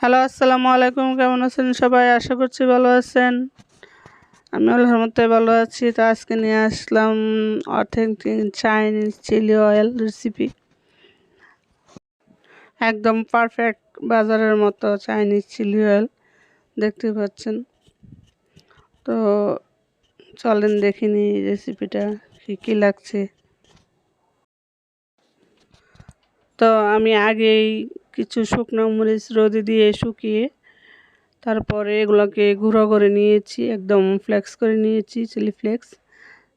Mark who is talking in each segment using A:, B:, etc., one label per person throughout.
A: Hello, আসসালামু আলাইকুম। কেমন আছেন সবাই? আশা করছি ভালো আছেন। আমি আল্লাহর রহমতে ভালো আছি। তো আজকে নিয়ে আসলাম authentic Chinese chili oil recipe. একদম পারফেক্ট বাজারের মতো চাইনিজ চিলি অয়েল দেখতে পাচ্ছেন। তো চলেন দেখিনি রেসিপিটা কী লাগছে। তো আমি আগেই কিছু শুকনো মরিচ রোদে দিয়ে শুকিয়ে তারপরে এগুলোকে গুঁড়ো করে নিয়েছি, একদম ফ্লেক্স করে নিয়েছি, চিলি ফ্লেক্স।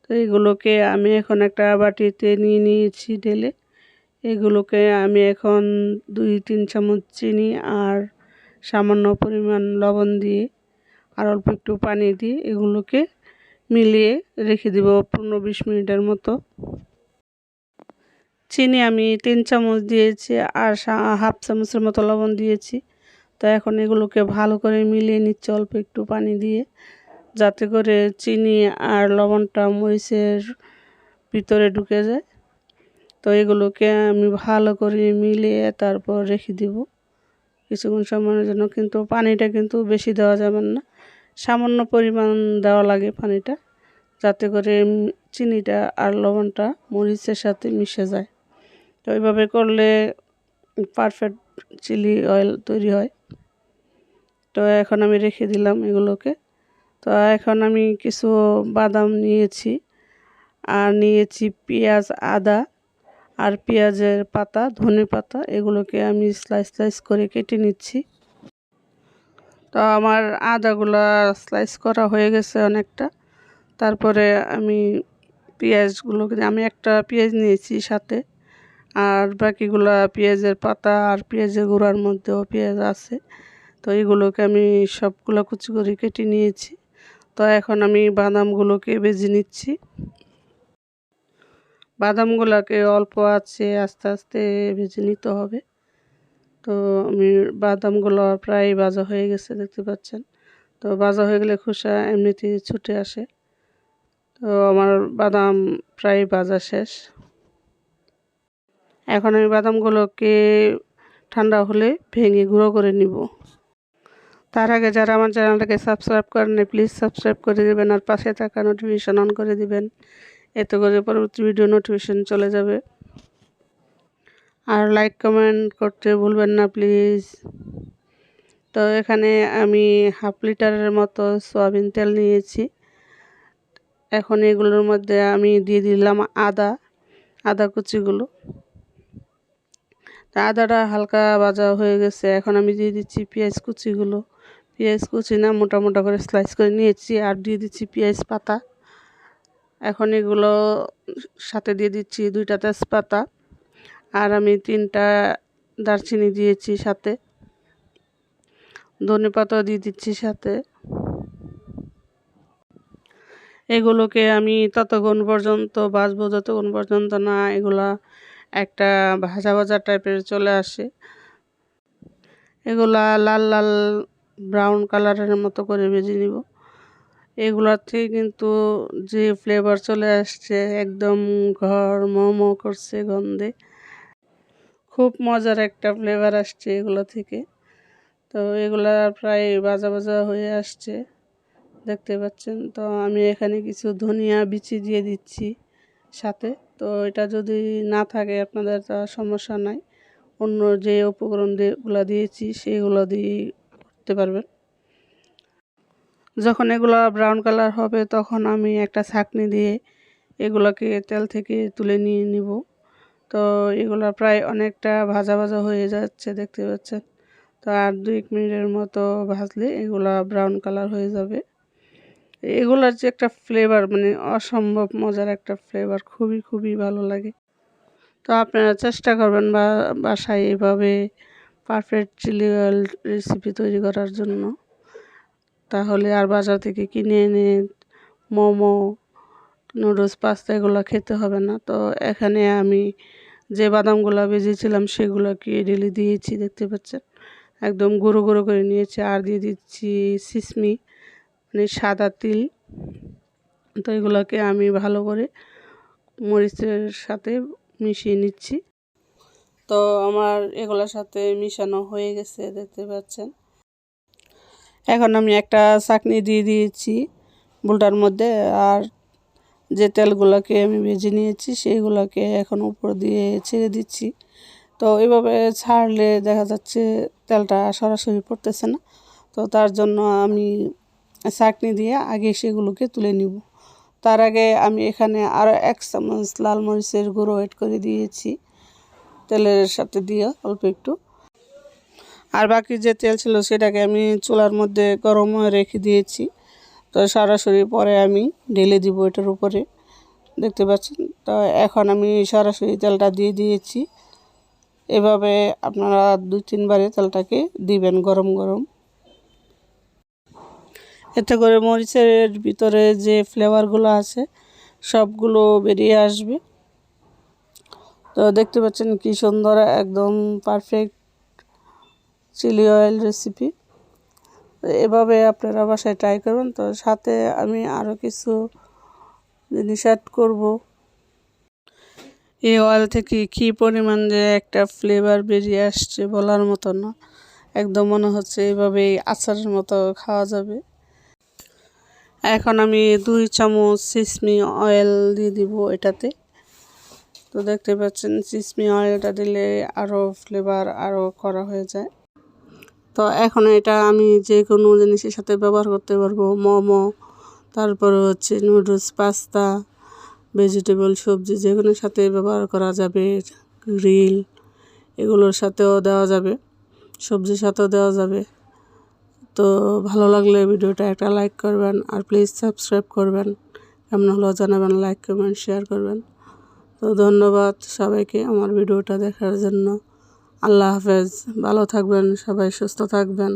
A: তো এগুলোকে আমি এখন একটা বাটিতে নিয়ে নিয়েছি ঢেলে। এগুলোকে আমি এখন 2-3 চামচ চিনি আর সামান্য পরিমাণ লবণ দিয়ে আর অল্প একটু পানি দিয়ে এগুলোকে মিলিয়ে রেখে দেব 15-20 মিনিটের মতো। চিনি আমি 3 চামচ দিয়েছি আর হাফ চামচের মতো লবণ দিয়েছি। তো এখন এগুলোকে ভালো করে মিলিয়ে নিচ্ছি অল্প একটু পানি দিয়ে, যাতে করে চিনি আর লবণটা মরিচের ভিতরে ঢুকে যায়। তো এগুলোকে আমি ভালো করে মিলিয়ে তারপর রেখে দিব কিছুক্ষণ সময়ের জন্য। কিন্তু পানিটা কিন্তু বেশি দেওয়া যাবে না, সামান্য পরিমাণ দেওয়া লাগে পানিটা, যাতে করে চিনিটা আর লবণটা মরিচের সাথে মিশে যায়। তো এইভাবে করলে পারফেক্ট চিলি অয়েল তৈরি হয়। তো এখন আমি রেখে দিলাম এগুলোকে। তো এখন আমি কিছু বাদাম নিয়েছি আর নিয়েছি পেঁয়াজ, আদা আর পেঁয়াজের পাতা, ধনে পাতা, এগুলোকে আমি স্লাইস করে কেটে নিচ্ছি। তো আমার আদাগুলা স্লাইস করা হয়ে গেছে অনেকটা। তারপরে আমি পেঁয়াজগুলোকে আমি একটা পেঁয়াজ নিয়েছি সাথে, আর বাকিগুলা পেঁয়াজের পাতা আর পেঁয়াজের গুঁড়ার মধ্যেও পেঁয়াজ আছে। তো এইগুলোকে আমি সবগুলো কুচি করে কেটে নিয়েছি। তো এখন আমি বাদামগুলোকে ভেজে নিচ্ছি। বাদামগুলোকে অল্প আছে আস্তে আস্তে ভেজে নিতে হবে। তো আমি বাদামগুলো প্রায় ভাজা হয়ে গেছে দেখতে পাচ্ছেন। তো ভাজা হয়ে গেলে খোসা এমনিতেই ছুটে আসে। তো আমার বাদাম প্রায় ভাজা শেষ। এখন আমি বাদামগুলোকে ঠান্ডা হলে ভেঙে গুঁড়ো করে নিব। তার আগে যারা আমার চ্যানেলটাকে সাবস্ক্রাইব করেন প্লিজ সাবস্ক্রাইব করে দেবেন আর পাশে থাকা নোটিফিকেশন অন করে দিবেন, এতে করে পরবর্তী ভিডিও নোটিফিকেশন চলে যাবে। আর লাইক কমেন্ট করতে ভুলবেন না প্লিজ। তো এখানে আমি হাফ লিটারের মতো সয়াবিন তেল নিয়েছি। এখন এগুলোর মধ্যে আমি দিয়ে দিলাম আদা কুচিগুলো। তা আদাটা হালকা ভাজা হয়ে গেছে। এখন আমি দিয়ে দিচ্ছি পেঁয়াজ কুচিগুলো। পেঁয়াজ কুচি না, মোটা মোটা করে স্লাইস করে নিয়েছি। আর দিয়ে দিচ্ছি পেঁয়াজ পাতা। এখন এগুলো সাথে দিয়ে দিচ্ছি 2টা তেজপাতা আর আমি 3টা দারচিনি দিয়েছি সাথে, ধনে পাতাও দিয়ে দিচ্ছি সাথে। এগুলোকে আমি ততক্ষণ পর্যন্ত ভাজবো যতক্ষণ পর্যন্ত না এগুলা একটা ভাজা ভাজা টাইপের চলে আসে। এগুলা লাল লাল ব্রাউন কালারের মতো করে ভেজে নিব। এগুলার থেকে কিন্তু যে ফ্লেভার চলে আসছে, একদম ঘর মোমো করছে গন্ধে, খুব মজার একটা ফ্লেভার আসছে এগুলো থেকে। তো এগুলা প্রায় ভাজা ভাজা হয়ে আসছে দেখতে পাচ্ছেন। তো আমি এখানে কিছু ধনিয়া বিচি দিয়ে দিচ্ছি সাথে। তো এটা যদি না থাকে আপনাদের তা সমস্যা নাই, অন্য যে উপকরণগুলো দিয়েছি সেগুলো দিয়ে করতে পারবেন। যখন এগুলো ব্রাউন কালার হবে তখন আমি একটা ছাঁকনি দিয়ে এগুলোকে তেল থেকে তুলে নিয়ে নিব। তো এগুলো প্রায় অনেকটা ভাজা ভাজা হয়ে যাচ্ছে দেখতে পাচ্ছেন। তো আর 2 মিনিটের মতো ভাজলে এগুলা ব্রাউন কালার হয়ে যাবে। এগুলার যে একটা ফ্লেভার, মানে অসম্ভব মজার একটা ফ্লেভার, খুবই খুবই ভালো লাগে। তো আপনারা চেষ্টা করবেন বাসায় এভাবে পারফেক্ট চিলি অয়েল রেসিপি তৈরি করার জন্য। তাহলে আর বাজার থেকে কিনে এনে মোমো, নুডলস, পাস্তা এগুলো খেতে হবে না। তো এখানে আমি যে বাদামগুলো ভেজেছিলাম সেগুলোকে ঢেলে দিয়েছি দেখতে পাচ্ছেন, একদম গুঁড়ো গুঁড়ো করে নিয়েছি। আর দিয়ে দিচ্ছি সিসমি, মানে সাদা তিল। তো এগুলোকে আমি ভালো করে মরিচের সাথে মিশিয়ে নিচ্ছি। তো তো আমার এগুলোর সাথে মিশানো হয়ে গেছে, দেখতে পাচ্ছেন। এখন আমি একটা চাকনি দিয়ে দিয়েছি বুলটার মধ্যে, আর যে তেলগুলোকে আমি ভেজে নিয়েছি সেইগুলোকে এখন উপর দিয়ে ছেড়ে দিচ্ছি। তো এইভাবে ছাড়লে দেখা যাচ্ছে তেলটা সরাসরি পড়তেছে না, তো তার জন্য আমি চাকনি দিয়ে আগে সেগুলোকে তুলে নিব। তার আগে আমি এখানে আরও 1 চামচ লাল মরিচের গুঁড়ো এড করে দিয়েছি তেলের সাথে দিয়ে অল্প একটু। আর বাকি যে তেল ছিল সেটাকে আমি চুলার মধ্যে গরম রেখে দিয়েছি। তো সরাসরি পরে আমি ঢেলে দিব এটার উপরে, দেখতে পাচ্ছেন। তো এখন আমি সরাসরি তেলটা দিয়ে দিয়েছি। এভাবে আপনারা 2-3 বারে তেলটাকে দিবেন গরম গরম, এতে করে মরিচের ভিতরে যে ফ্লেভারগুলো আছে সবগুলো বেরিয়ে আসবে। তো দেখতে পাচ্ছেন কি সুন্দর একদম পারফেক্ট চিলি অয়েল রেসিপি। এভাবে আপনারা বাসায় ট্রাই করবেন। তো সাথে আমি আরও কিছু জিনিস অ্যাড করব। এই অয়েল থেকে কী পরিমাণ যে একটা ফ্লেভার বেরিয়ে আসছে বলার মতো না, একদম মনে হচ্ছে এইভাবেই আচারের মতো খাওয়া যাবে। এখন আমি 2 চামচ সিসমি অয়েল দিয়ে দিব এটাতে। তো দেখতে পাচ্ছেন সিসমি অয়েলটা দিলে আরও ফ্লেভার আরও করা হয়ে যায়। তো এখন এটা আমি যে কোনো জিনিসের সাথে ব্যবহার করতে পারবো, মোমো, তারপরে হচ্ছে নুডলস, পাস্তা, ভেজিটেবল সবজি যে কোনোর সাথে ব্যবহার করা যাবে। গ্রিল এগুলোর সাথেও দেওয়া যাবে, সবজির সাথেও দেওয়া যাবে। তো ভালো লাগলে ভিডিওটা একটা লাইক করবেন, আর প্লিজ সাবস্ক্রাইব করবেন। কেমন হলো জানাবেন, লাইক কমেন্ট শেয়ার করবেন। তো ধন্যবাদ সবাইকে আমার ভিডিওটা দেখার জন্য। আল্লাহ হাফেজ, ভালো থাকবেন সবাই, সুস্থ থাকবেন।